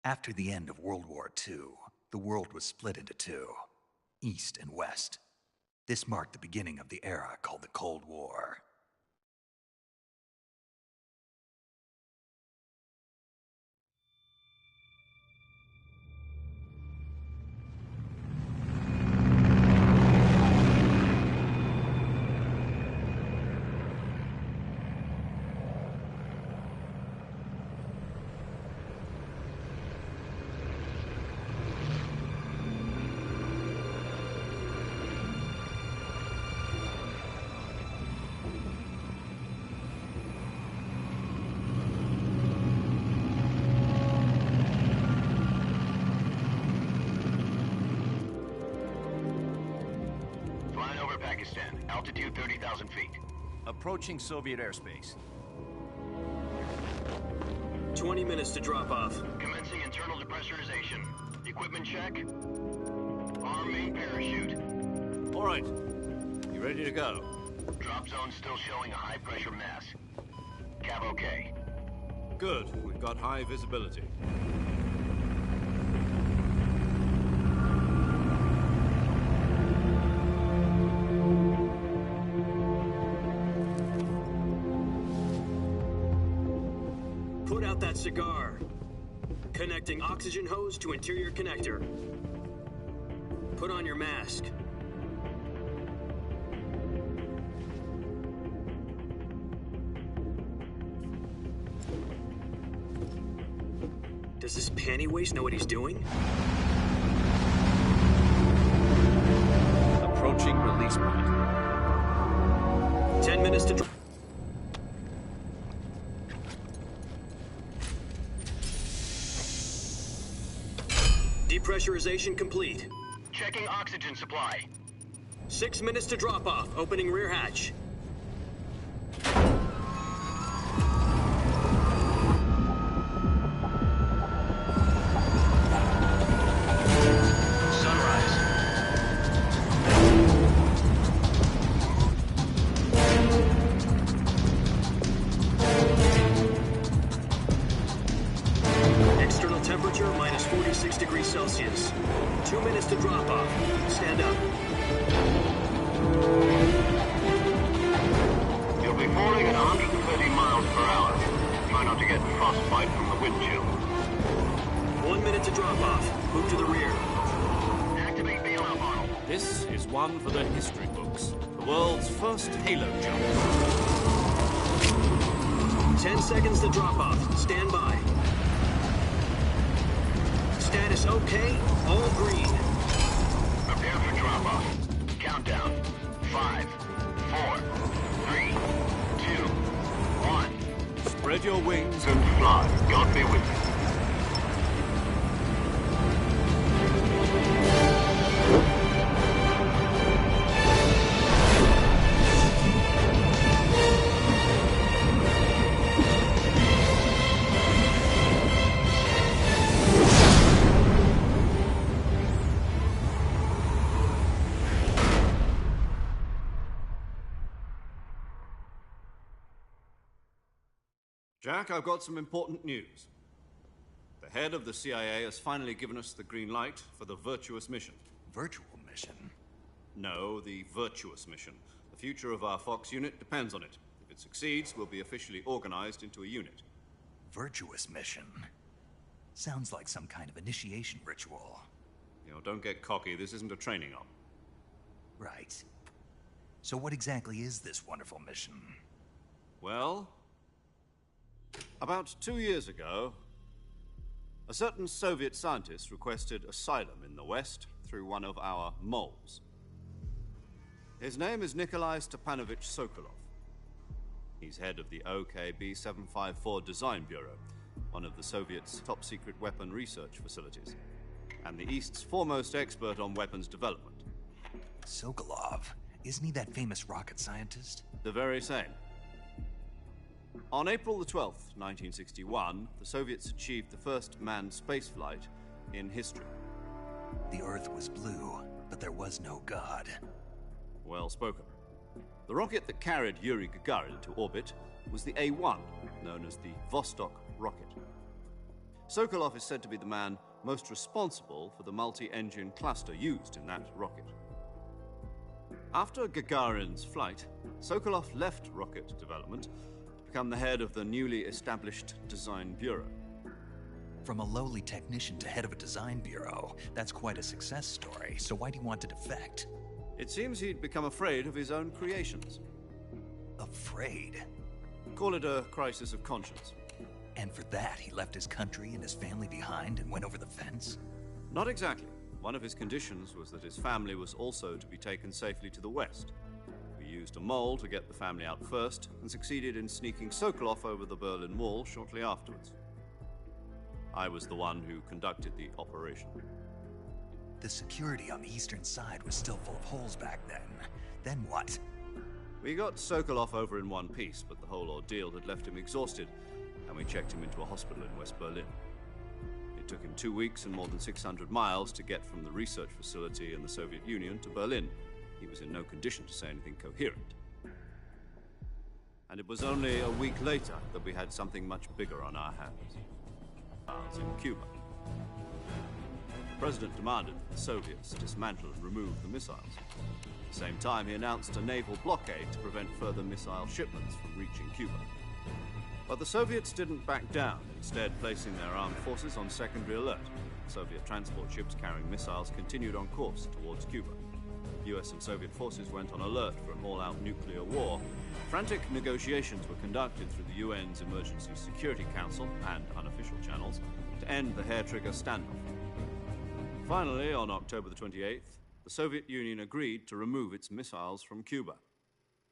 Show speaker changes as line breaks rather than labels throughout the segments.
After the end of World War II, the world was split into two, East and West. This marked the beginning of the era called the Cold War.
Pakistan, altitude 30,000 feet.
Approaching Soviet airspace.
20 minutes to drop off.
Commencing internal depressurization. Equipment check. Arm main parachute.
All right. You ready to go?
Drop zone still showing a high pressure mass. Cav okay.
Good. We've got high visibility.
Put out that cigar. Connecting oxygen hose to interior connector. Put on your mask. Does this panty waste know what he's doing?
Approaching release point.
10 minutes to... Depressurization complete.
Checking oxygen supply.
6 minutes to drop off. Opening rear hatch.
Sunrise.
External temperature minus 46 degrees Celsius. 2 minutes to drop off. Stand up.
You'll be falling at 130 miles per hour. Try not to get frostbite from the wind chill.
1 minute to drop off. Move to the rear.
Activate bailout model.
This is one for the history books. The world's first halo jump.
10 seconds to drop off. Stand by. Status okay. All green.
Prepare for drop-off. Countdown. 5, 4, 3, 2, 1.
Spread your wings.
And fly. God be with you.
Jack, I've got some important news. The head of the CIA has finally given us the green light for the Virtuous mission.
Virtual mission?
No, the Virtuous mission. The future of our Fox unit depends on it. If it succeeds, we'll be officially organized into a unit.
Virtuous mission? Sounds like some kind of initiation ritual.
You know, don't get cocky. This isn't a training op.
Right. So what exactly is this wonderful mission?
Well, about 2 years ago, a certain Soviet scientist requested asylum in the West through one of our moles. His name is Nikolai Stepanovich Sokolov. He's head of the OKB-754 Design Bureau, one of the Soviets' top-secret weapon research facilities, and the East's foremost expert on weapons development.
Sokolov? Isn't he that famous rocket scientist?
The very same. On April the 12th, 1961, the Soviets achieved the first manned spaceflight in history.
The Earth was blue, but there was no God.
Well spoken. The rocket that carried Yuri Gagarin to orbit was the A-1, known as the Vostok rocket. Sokolov is said to be the man most responsible for the multi-engine cluster used in that rocket. After Gagarin's flight, Sokolov left rocket development to become the head of the newly established Design Bureau.
From a lowly technician to head of a design bureau, that's quite a success story, so why do you want to defect?
It seems he'd become afraid of his own creations.
Afraid?
Call it a crisis of conscience.
And for that, he left his country and his family behind and went over the fence?
Not exactly. One of his conditions was that his family was also to be taken safely to the west. We used a mole to get the family out first, and succeeded in sneaking Sokolov over the Berlin Wall shortly afterwards. I was the one who conducted the operation.
The security on the eastern side was still full of holes back then. Then what?
We got Sokolov over in one piece, but the whole ordeal had left him exhausted, and we checked him into a hospital in West Berlin. It took him 2 weeks and more than 600 miles to get from the research facility in the Soviet Union to Berlin. He was in no condition to say anything coherent. And it was only a week later that we had something much bigger on our hands. In Cuba. The president demanded that the Soviets dismantle and remove the missiles. At the same time, he announced a naval blockade to prevent further missile shipments from reaching Cuba. But the Soviets didn't back down, instead placing their armed forces on secondary alert. Soviet transport ships carrying missiles continued on course towards Cuba. US and Soviet forces went on alert for an all-out nuclear war. Frantic negotiations were conducted through the UN's Emergency Security Council and unofficial channels to end the hair-trigger standoff. Finally, on October the 28th, the Soviet Union agreed to remove its missiles from Cuba,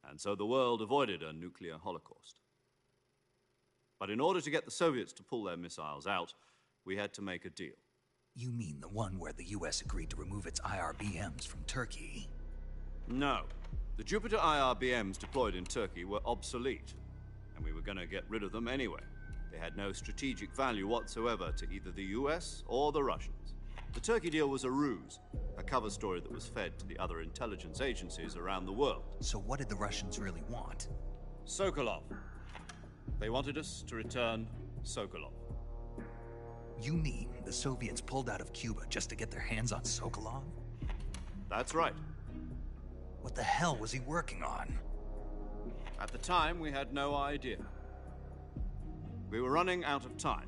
and so the world avoided a nuclear holocaust. But in order to get the Soviets to pull their missiles out, we had to make a deal.
You mean the one where the US agreed to remove its IRBMs from Turkey?
No. The Jupiter IRBMs deployed in Turkey were obsolete, and we were going to get rid of them anyway. They had no strategic value whatsoever to either the US or the Russians. The Turkey deal was a ruse, a cover story that was fed to the other intelligence agencies around the world.
So what did the Russians really want?
Sokolov. They wanted us to return Sokolov.
You mean the Soviets pulled out of Cuba just to get their hands on Sokolov?
That's right.
What the hell was he working on?
At the time, we had no idea. We were running out of time.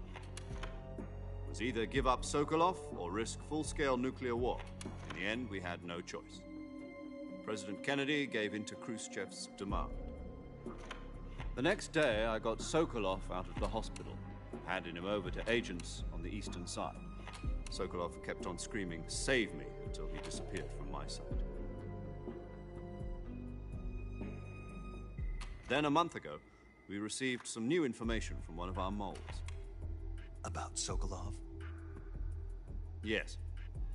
It was either give up Sokolov or risk full-scale nuclear war. In the end, we had no choice. President Kennedy gave in to Khrushchev's demand. The next day, I got Sokolov out of the hospital, handing him over to agents on the eastern side. Sokolov kept on screaming, "Save me," until he disappeared from my sight. Then, a month ago, we received some new information from one of our moles.
About Sokolov?
Yes.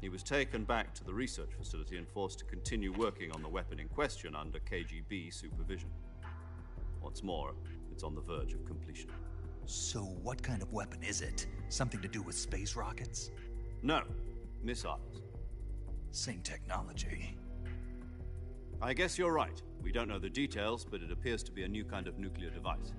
He was taken back to the research facility and forced to continue working on the weapon in question under KGB supervision. What's more, it's on the verge of completion.
So what kind of weapon is it? Something to do with space rockets?
No, missiles.
Same technology.
I guess you're right. We don't know the details, but it appears to be a new kind of nuclear device.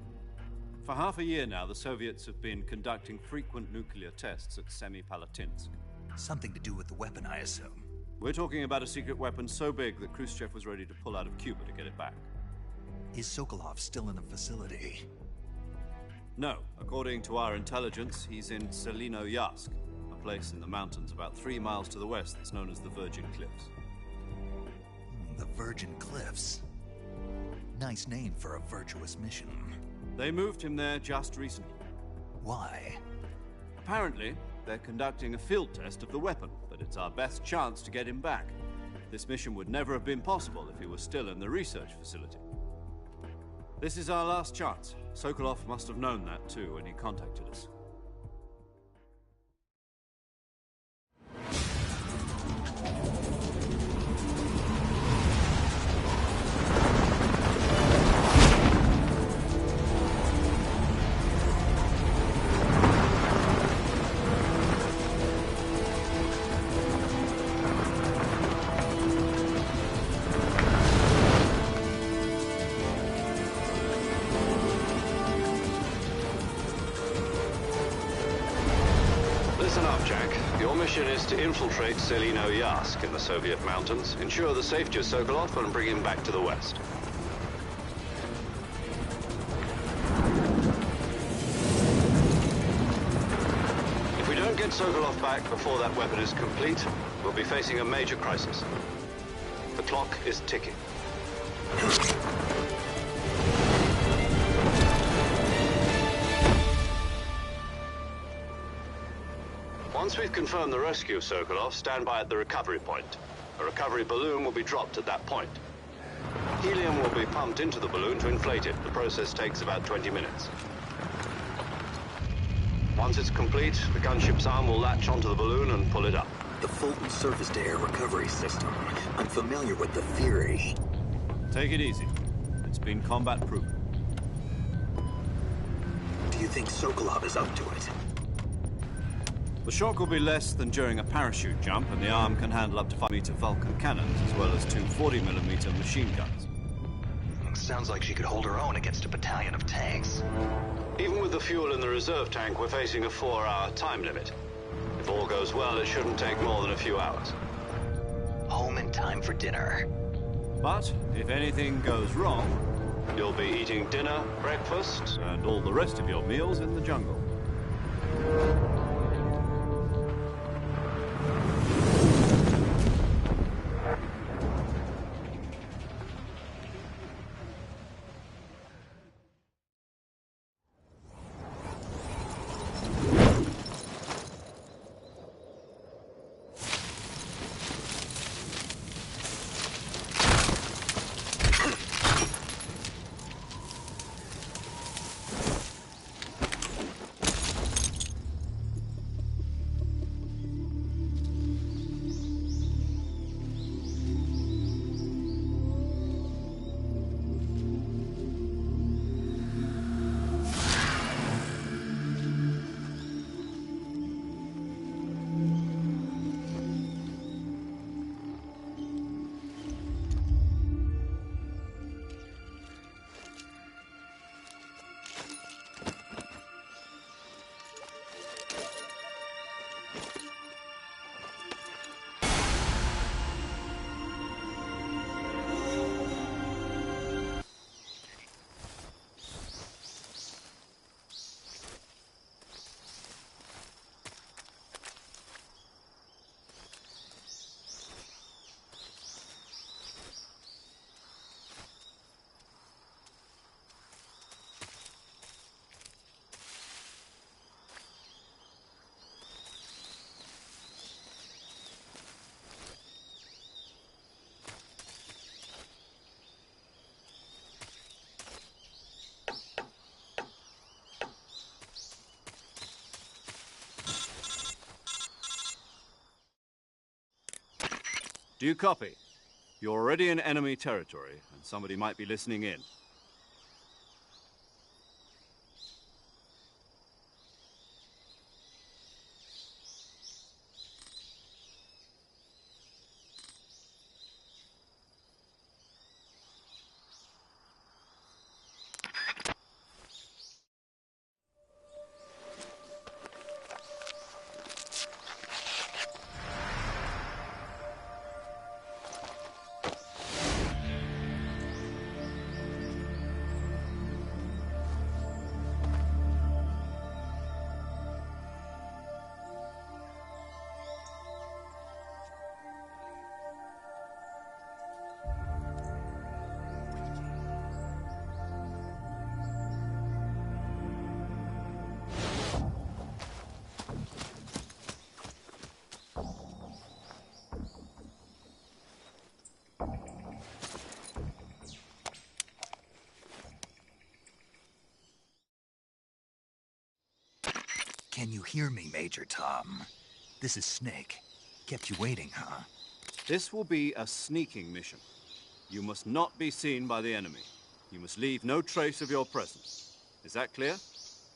For half a year now, the Soviets have been conducting frequent nuclear tests at Semipalatinsk.
Something to do with the weapon, I assume.
We're talking about a secret weapon so big that Khrushchev was ready to pull out of Cuba to get it back.
Is Sokolov still in the facility?
No. According to our intelligence, he's in Selinoyarsk, a place in the mountains about 3 miles to the west that's known as the Virgin Cliffs.
The Virgin Cliffs. Nice name for a virtuous mission.
They moved him there just recently.
Why?
Apparently, they're conducting a field test of the weapon, but it's our best chance to get him back. This mission would never have been possible if he was still in the research facility. This is our last chance. Sokolov must have known that too when he contacted us. mission is to infiltrate Selino Yask in the Soviet mountains, ensure the safety of Sokolov, and bring him back to the West. If we don't get Sokolov back before that weapon is complete, we'll be facing a major crisis. The clock is ticking. Once we've confirmed the rescue of Sokolov, stand by at the recovery point. A recovery balloon will be dropped at that point. Helium will be pumped into the balloon to inflate it. The process takes about 20 minutes. Once it's complete, the gunship's arm will latch onto the balloon and pull it up.
The Fulton surface-to-air recovery system. I'm familiar with the theory.
Take it easy. It's been combat-proven.
Do you think Sokolov is up to it?
The shock will be less than during a parachute jump, and the arm can handle up to 5-meter Vulcan cannons, as well as two 40mm machine guns.
Sounds like she could hold her own against a battalion of tanks.
Even with the fuel in the reserve tank, we're facing a 4-hour time limit. If all goes well, it shouldn't take more than a few hours.
Home in time for dinner.
But if anything goes wrong, you'll be eating dinner, breakfast, and all the rest of your meals in the jungle. Do you copy? You're already in enemy territory, and somebody might be listening in.
Can you hear me, Major Tom? This is Snake. Kept you waiting, huh?
This will be a sneaking mission. You must not be seen by the enemy. You must leave no trace of your presence. Is that clear?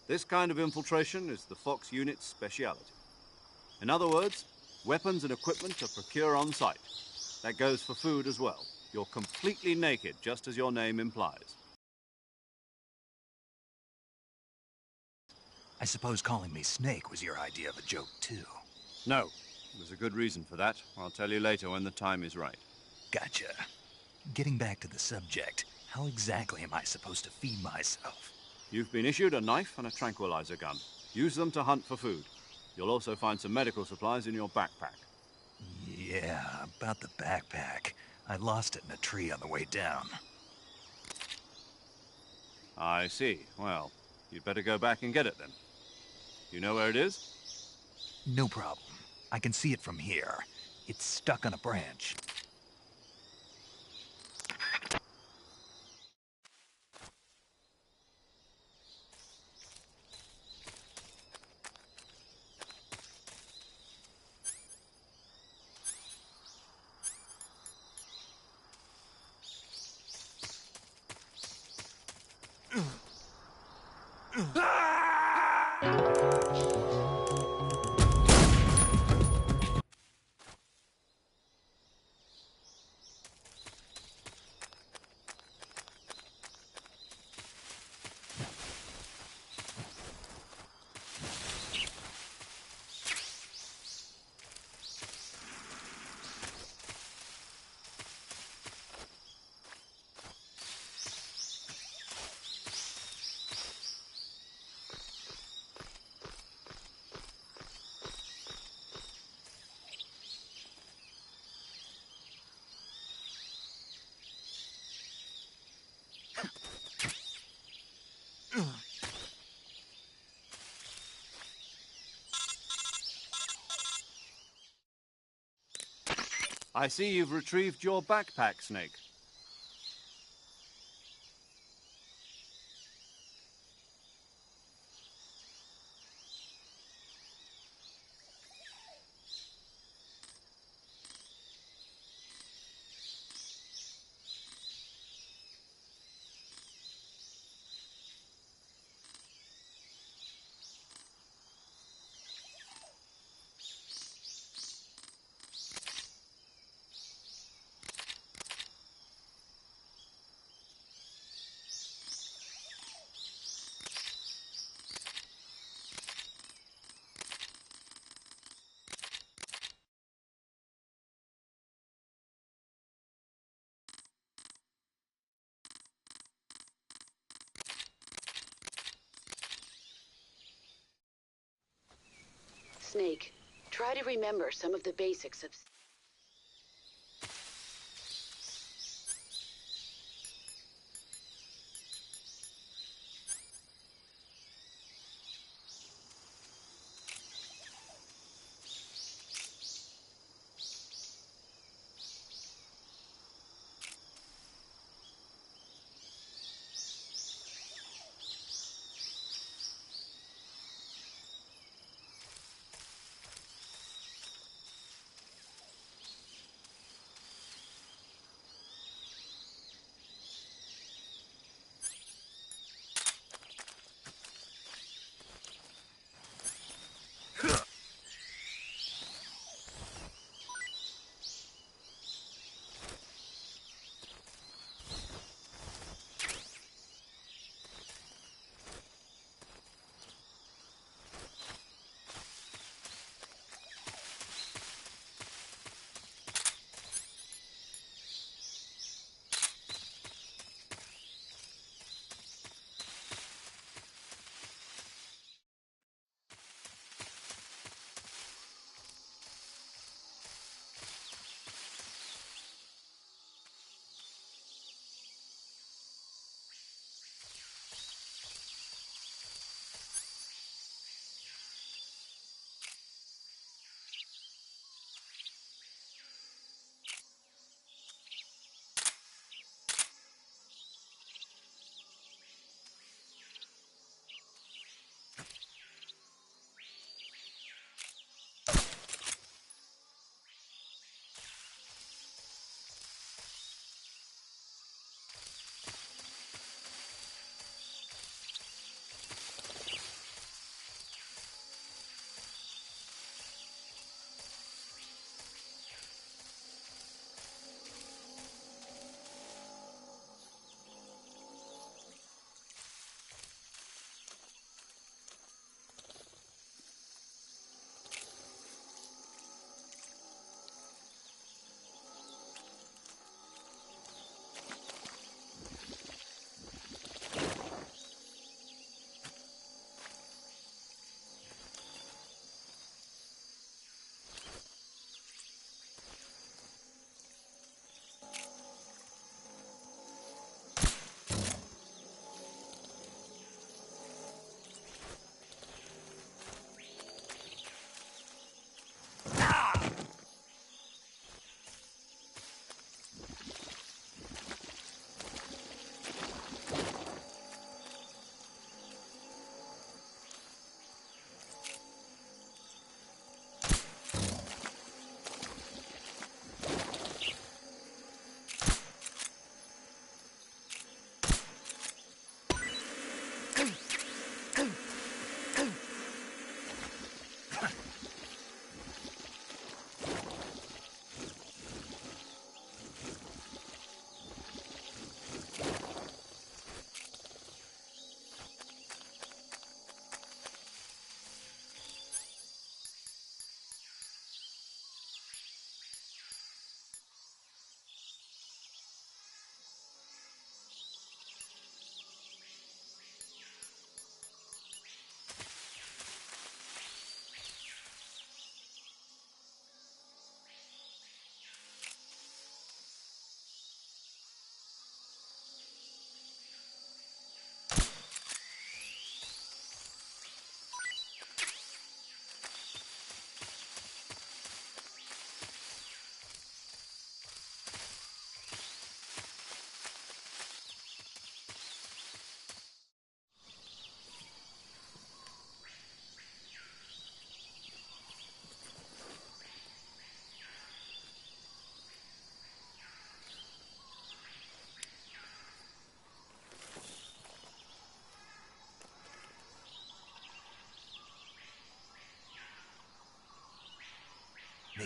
This kind of infiltration is the Fox unit's speciality. In other words, weapons and equipment are procured on site. That goes for food as well. You're completely naked, just as your name implies.
I suppose calling me Snake was your idea of a joke, too.
No. There's a good reason for that. I'll tell you later when the time is right.
Gotcha. Getting back to the subject, how exactly am I supposed to feed myself?
You've been issued a knife and a tranquilizer gun. Use them to hunt for food. You'll also find some medical supplies in your backpack.
Yeah, about the backpack. I lost it in a tree on the way down.
I see. Well, you'd better go back and get it then. You know where it is?
No problem. I can see it from here. It's stuck on a branch.
I see you've retrieved your backpack, Snake.
Snake, try to remember some of the basics of...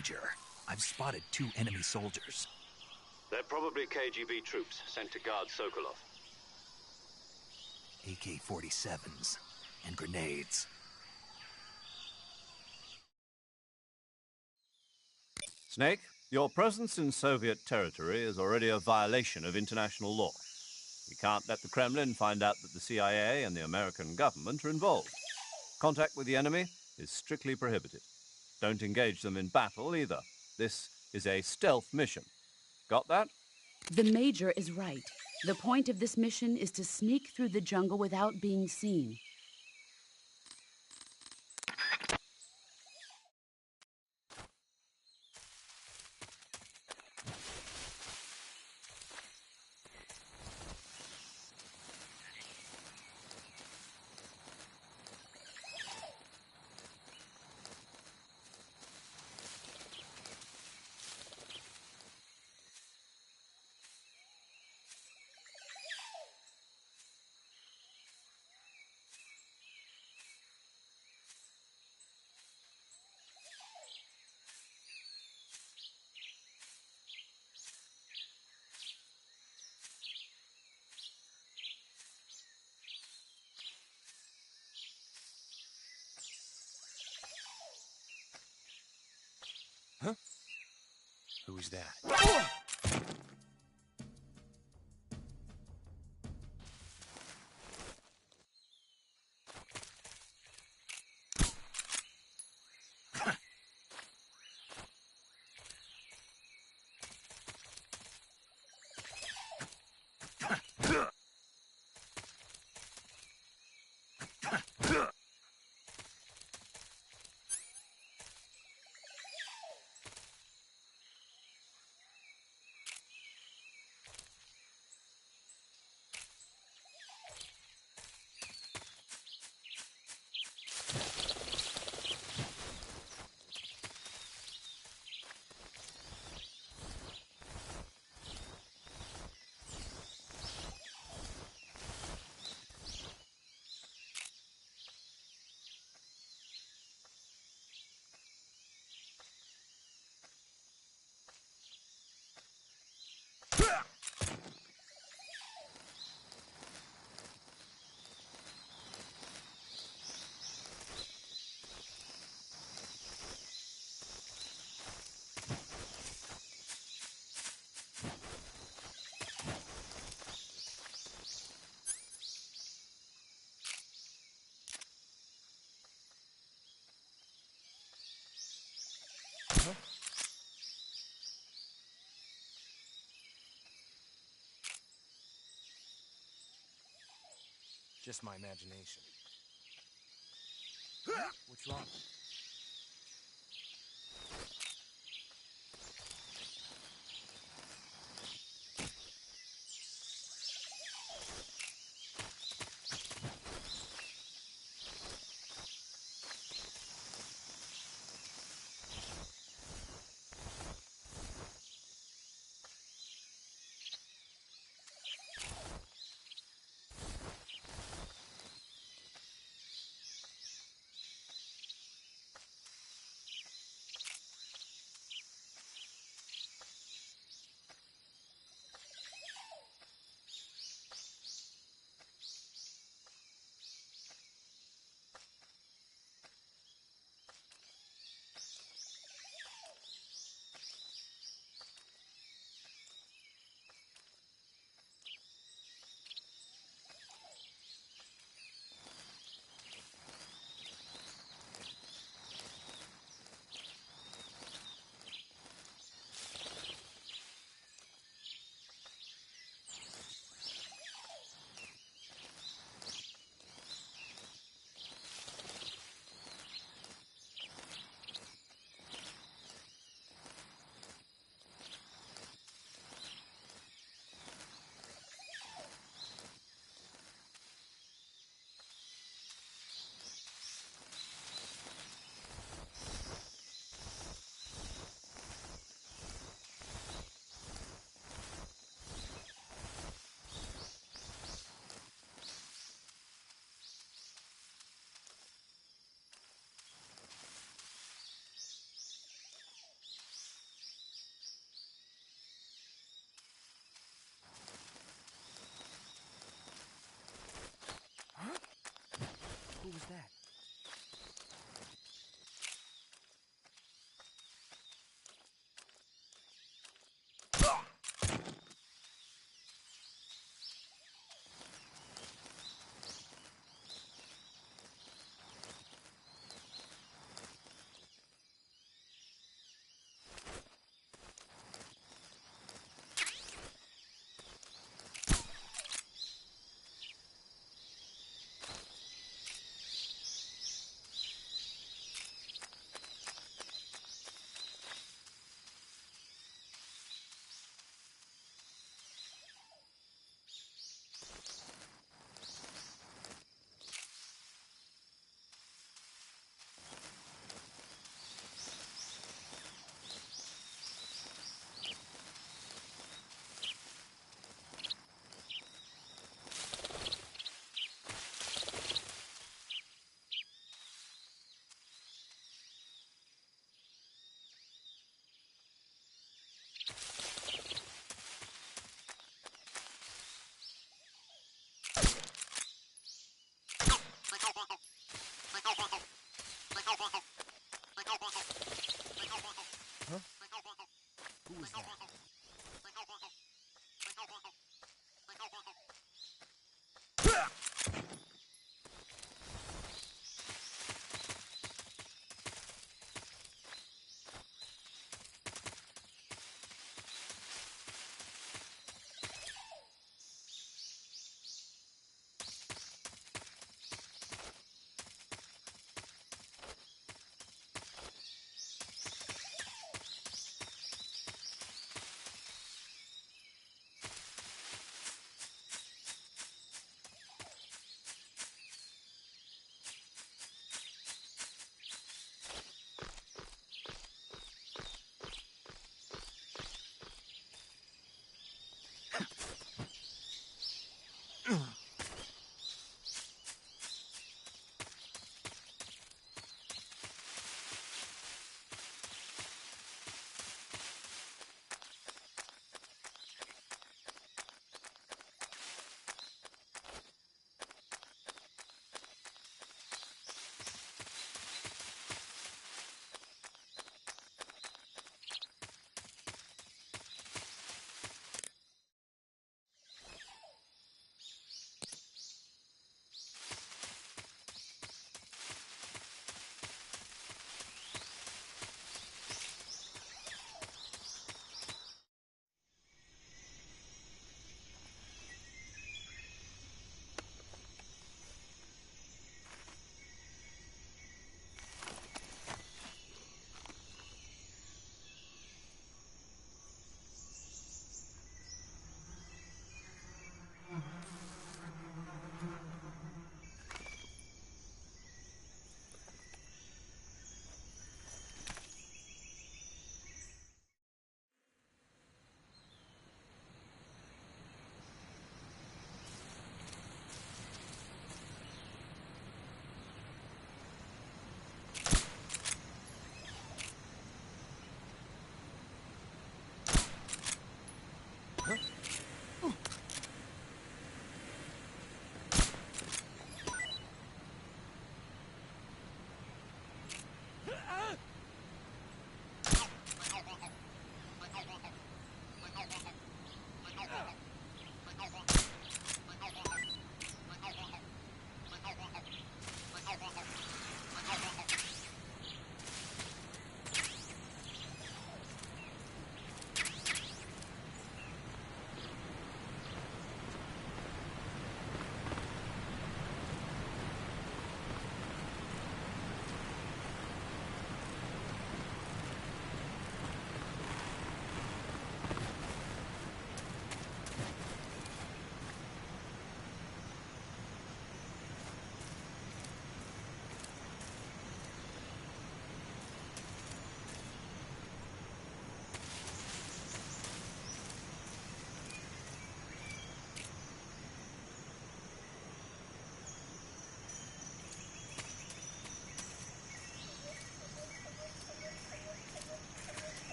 Major. I've spotted 2 enemy soldiers.
They're probably KGB troops sent to guard Sokolov.
AK-47s and grenades.
Snake, your presence in Soviet territory is already a violation of international law. We can't let the Kremlin find out that the CIA and the American government are involved. Contact with the enemy is strictly prohibited. Don't engage them in battle either. This is a stealth mission. Got that?
The Major is right. The point of this mission is to sneak through the jungle without being seen.
Who's that? Just my imagination. What's wrong? Who was that?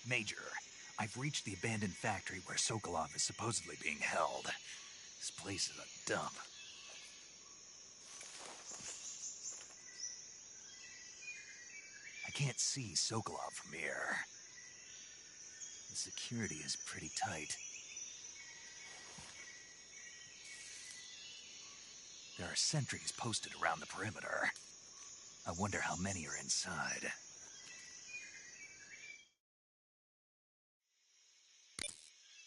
Major, I've reached the abandoned factory where Sokolov is supposedly being held. This place is a dump. I can't see Sokolov from here. The security is pretty tight. There are sentries posted around the perimeter. I wonder how many are inside.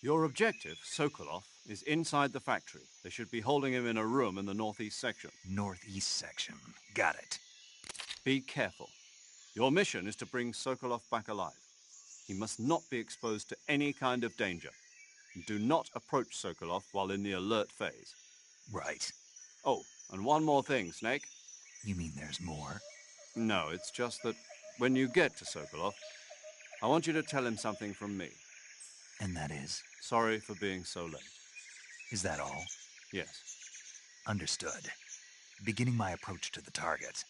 Your objective, Sokolov, is inside the factory. They should be holding him in a room in the northeast section.
Northeast section. Got it.
Be careful. Your mission is to bring Sokolov back alive. He must not be exposed to any kind of danger. Do not approach Sokolov while in the alert phase.
Right.
Oh, and one more thing, Snake.
You mean there's more?
No, it's just that when you get to Sokolov, I want you to tell him something from me.
And that is?
Sorry for being so late.
Is that all?
Yes.
Understood. Beginning my approach to the target.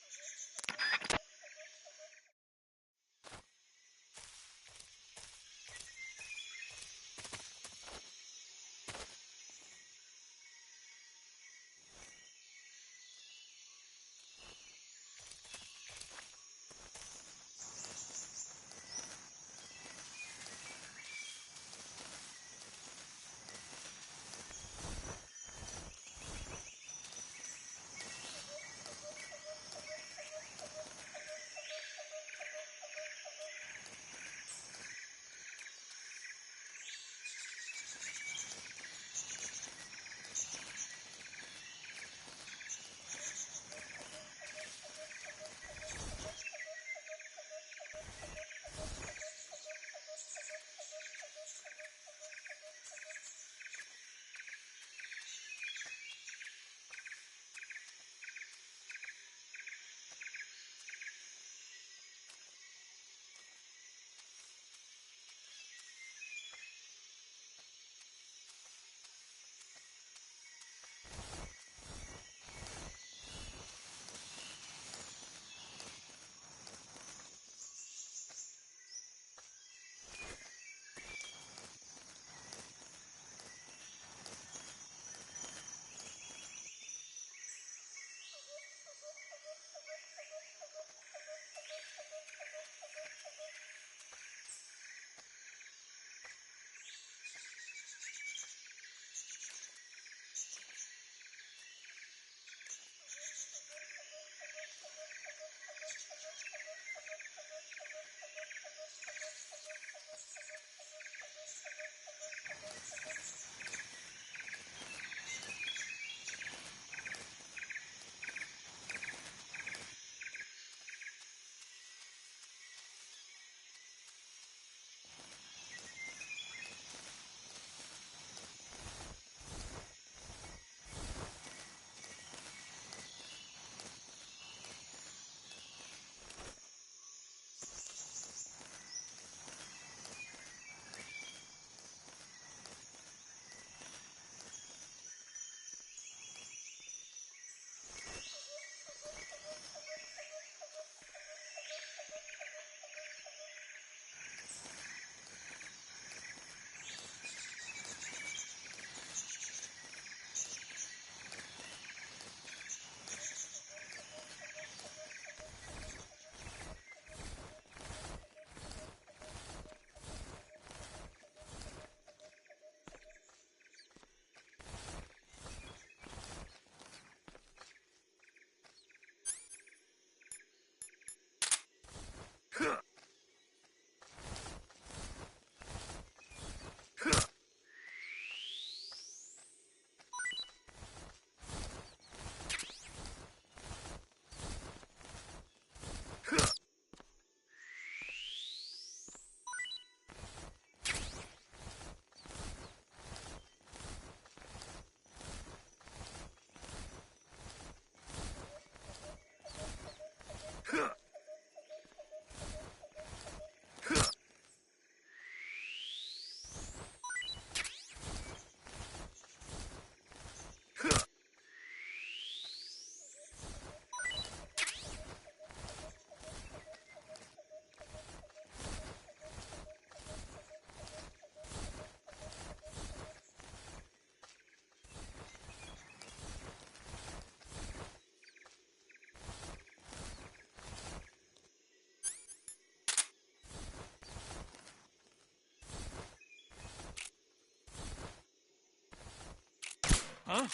Huh?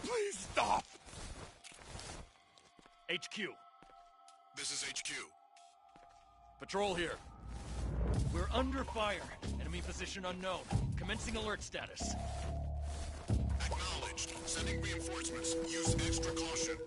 Please stop! HQ.
This is HQ.
Patrol here. We're under fire. Enemy position unknown. Commencing alert status.
Acknowledged. Sending reinforcements. Use extra caution.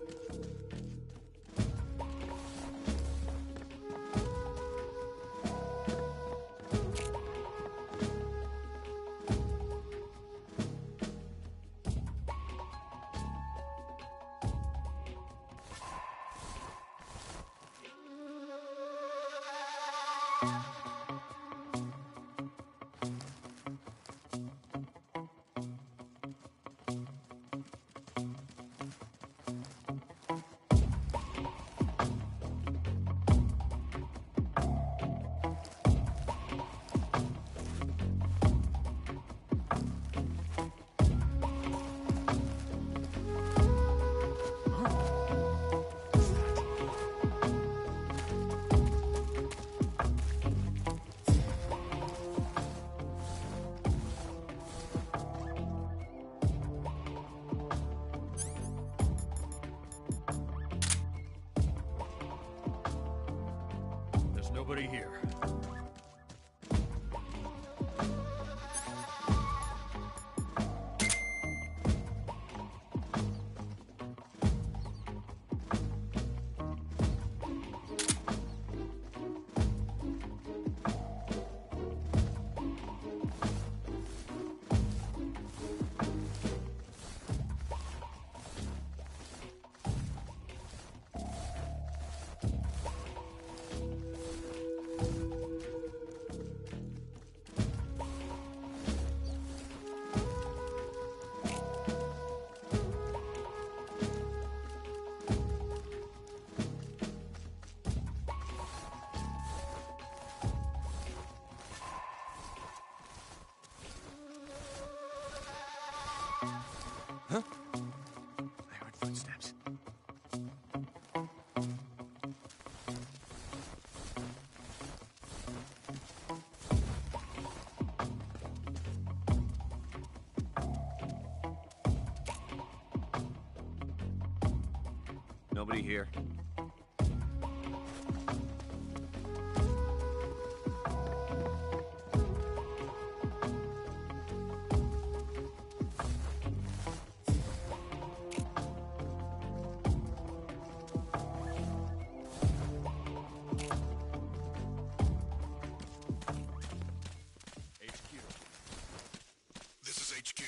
Nobody here.
Huh? I heard footsteps.
Nobody here.
HQ.
This is HQ.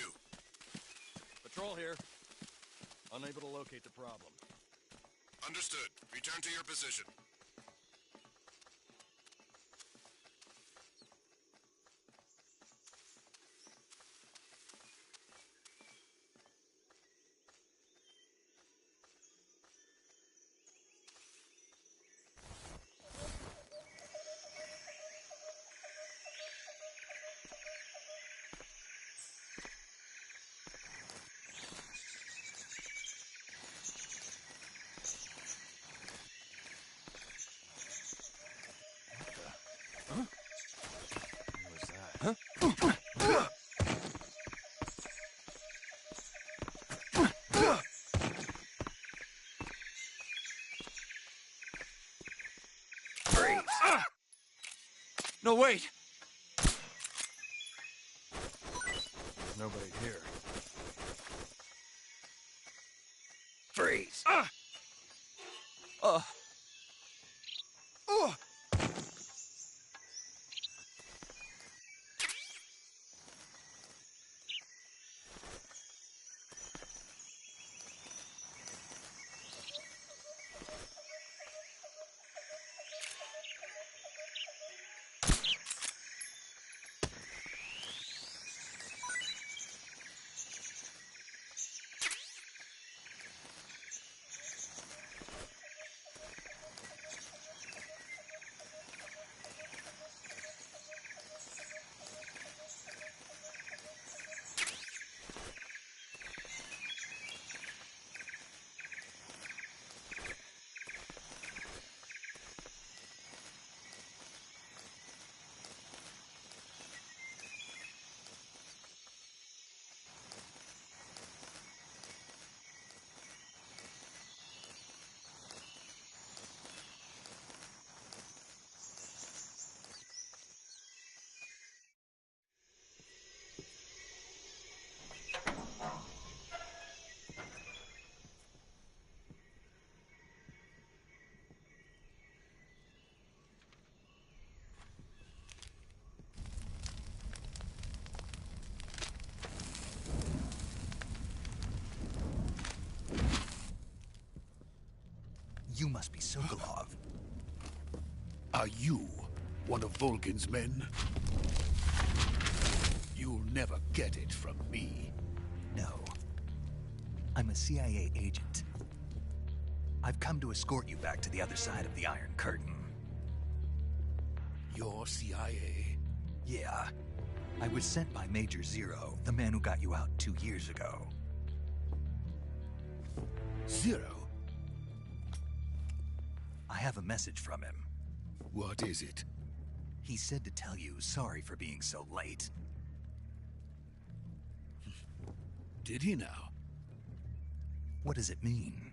Patrol here. Unable to locate the problem.
Understood. Return to your position.
What was that?
Freeze!
No, wait!
There's nobody here.
Freeze! You must be Sokolov.
Are you one of Volgin's men? You'll never get it from me.
No. I'm a CIA agent. I've come to escort you back to the other side of the Iron Curtain.
You're CIA?
Yeah. I was sent by Major Zero, the man who got you out 2 years ago.
Zero?
I have a message from him.
What is it?
He said to tell you sorry for being so late.
Did he now?
What does it mean?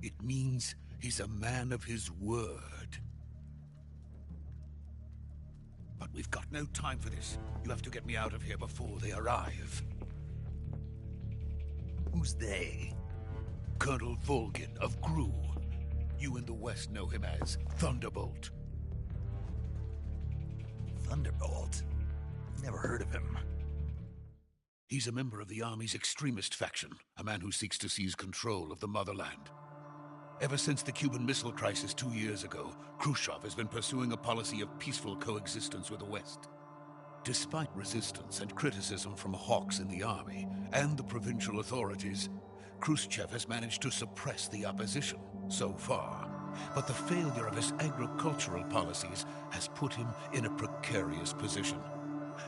It means he's a man of his word. But we've got no time for this. You have to get me out of here before they arrive.
Who's they?
Colonel Volgin of Gru. You in the West know him as Thunderbolt.
Thunderbolt? Never heard of him.
He's a member of the Army's extremist faction, a man who seeks to seize control of the motherland. Ever since the Cuban Missile Crisis 2 years ago, Khrushchev has been pursuing a policy of peaceful coexistence with the West. Despite resistance and criticism from hawks in the army and the provincial authorities, Khrushchev has managed to suppress the opposition so far. But the failure of his agricultural policies has put him in a precarious position.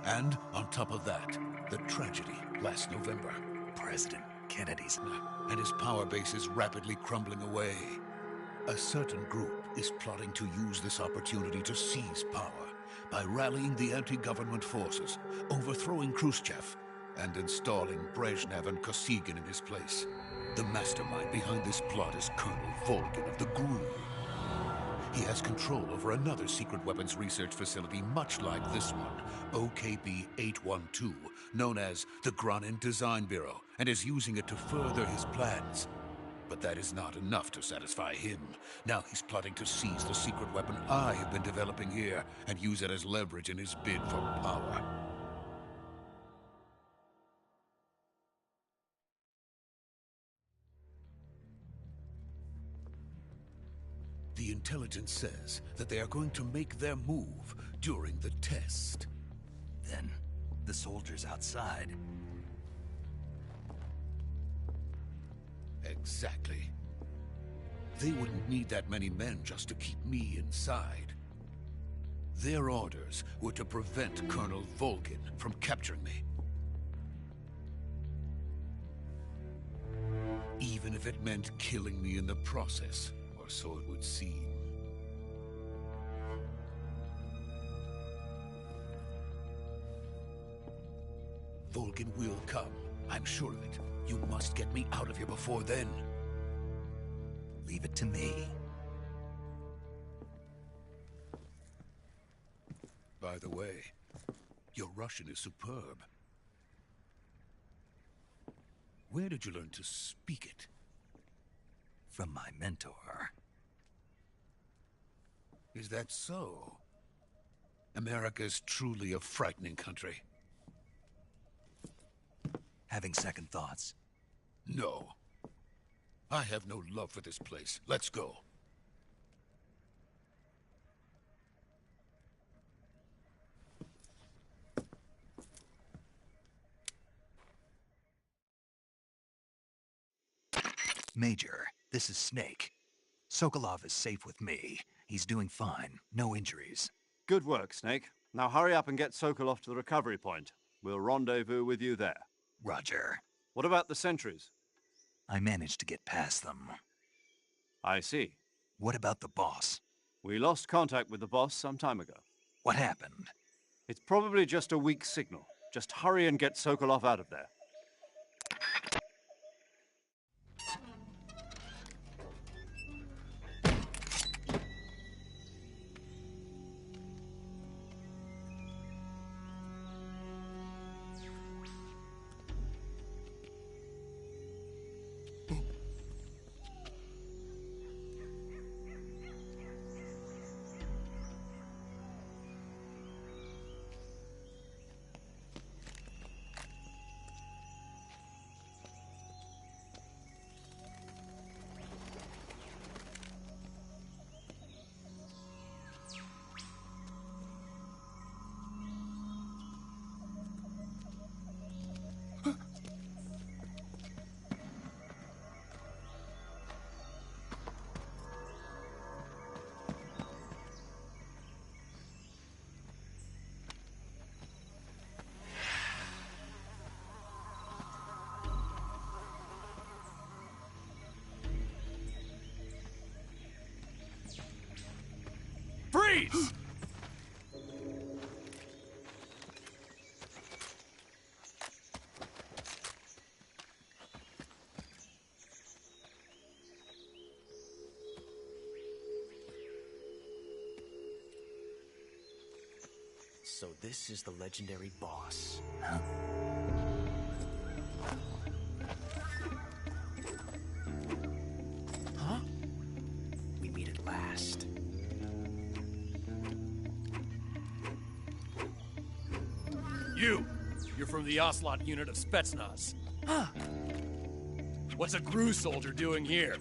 And on top of that, the tragedy last November.
President Kennedy's...
And his power base is rapidly crumbling away. A certain group is plotting to use this opportunity to seize power by rallying the anti-government forces, overthrowing Khrushchev, and installing Brezhnev and Kosygin in his place. The mastermind behind this plot is Colonel Volgin of the GRU. He has control over another secret weapons research facility much like this one, OKB-812, known as the Granin Design Bureau, and is using it to further his plans. But that is not enough to satisfy him. Now he's plotting to seize the secret weapon I have been developing here and use it as leverage in his bid for power. The intelligence says that they are going to make their move during the test.
Then, the soldiers outside.
Exactly. They wouldn't need that many men just to keep me inside. Their orders were to prevent Colonel Volgin from capturing me. Even if it meant killing me in the process, or so it would seem. Volgin will come. I'm sure of it. You must get me out of here before then.
Leave it to me.
By the way, your Russian is superb. Where did you learn to speak it?
From my mentor.
Is that so? America's truly a frightening country.
Having second thoughts?
No. I have no love for this place. Let's go.
Major, this is Snake. Sokolov is safe with me. He's doing fine. No injuries.
Good work, Snake. Now hurry up and get Sokolov to the recovery point. We'll rendezvous with you there.
Roger.
What about the sentries?
I managed to get past them.
I see.
What about the boss?
We lost contact with the boss some time ago.
What happened?
It's probably just a weak signal. Just hurry and get Sokolov out of there.
Freeze!
So this is the legendary boss.
Huh?
We meet at last.
You're from the Ocelot unit of Spetsnaz. Huh. What's a GRU soldier doing here?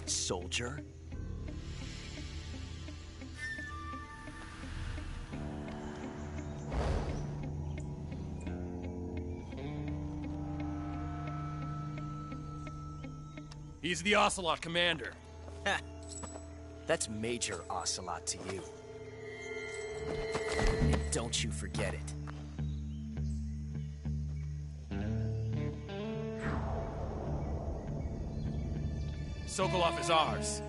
Soldier?
He's the Ocelot commander.
Ha! That's Major Ocelot to you. And don't you forget it.
Sokolov is ours.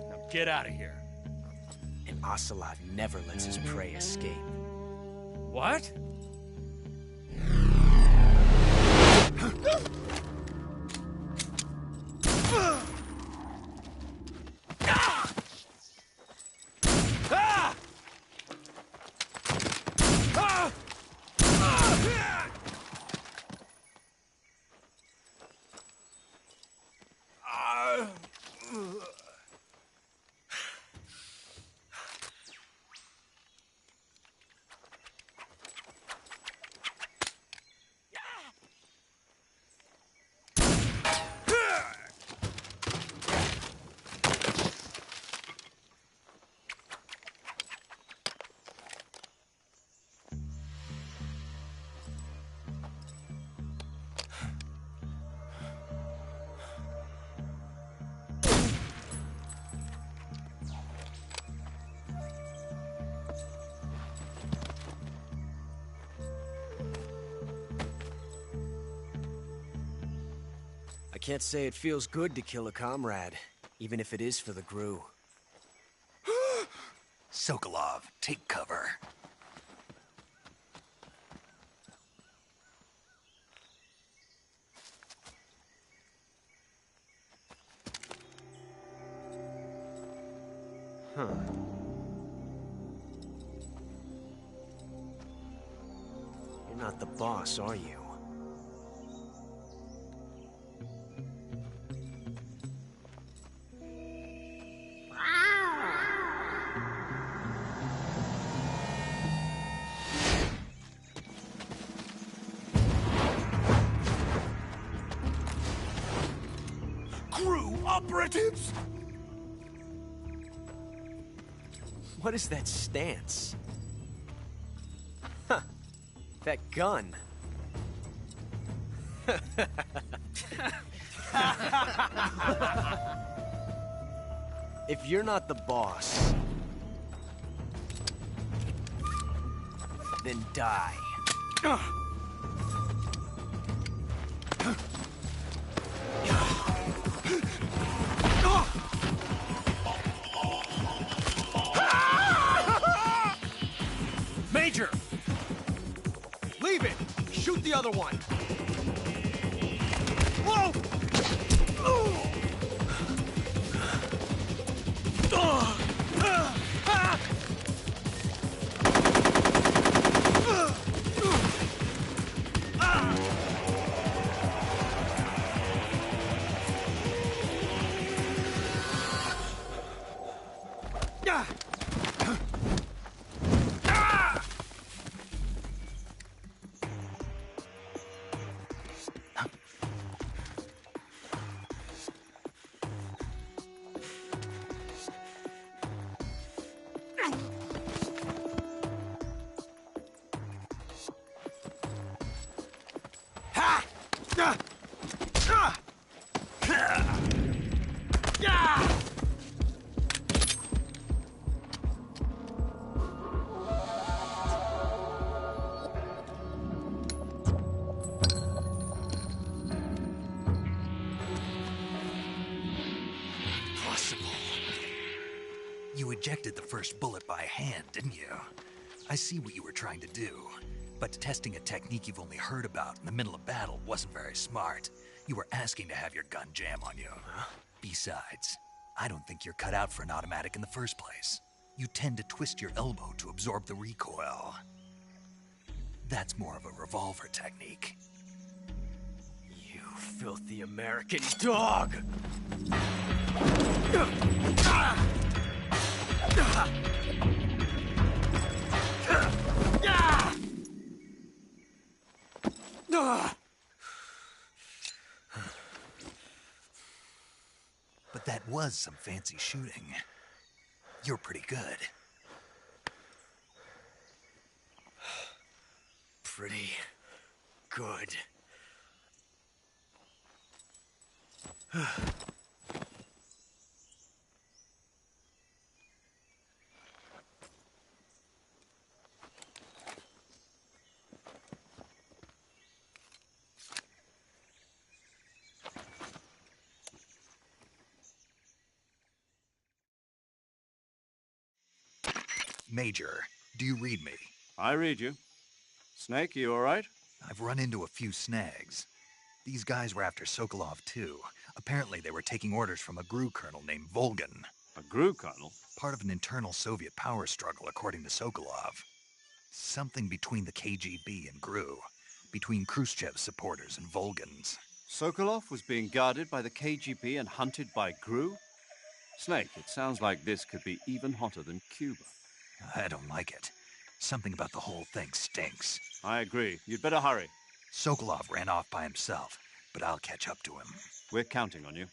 Now get out of here.
And Ocelot never lets his prey escape.
What?
I can't say it feels good to kill a comrade, even if it is for the GRU.
Sokolov, take cover.
Huh. You're not the boss, are you?
GRU operatives!
What is that stance? Huh. That gun. If you're not the boss, then die.
Major! Leave it! Shoot the other one! Whoa!
You ejected the first bullet by hand, didn't you? I see what you were trying to do. But testing a technique you've only heard about in the middle of battle wasn't very smart. You were asking to have your gun jam on you. Besides, I don't think you're cut out for an automatic in the first place. You tend to twist your elbow to absorb the recoil. That's more of a revolver technique.
You filthy American dog!
But that was some fancy shooting. You're pretty good.
Pretty good.
Major, do you read me?
I read you. Snake, you all right?
I've run into a few snags. These guys were after Sokolov, too. Apparently they were taking orders from a GRU colonel named Volgin.
A GRU colonel?
Part of an internal Soviet power struggle, according to Sokolov. Something between the KGB and GRU. Between Khrushchev's supporters and Volgin's.
Sokolov was being guarded by the KGB and hunted by GRU? Snake, it sounds like this could be even hotter than Cuba.
I don't like it. Something about the whole thing stinks.
I agree. You'd better hurry.
Sokolov ran off by himself, but I'll catch up to him.
We're counting on you.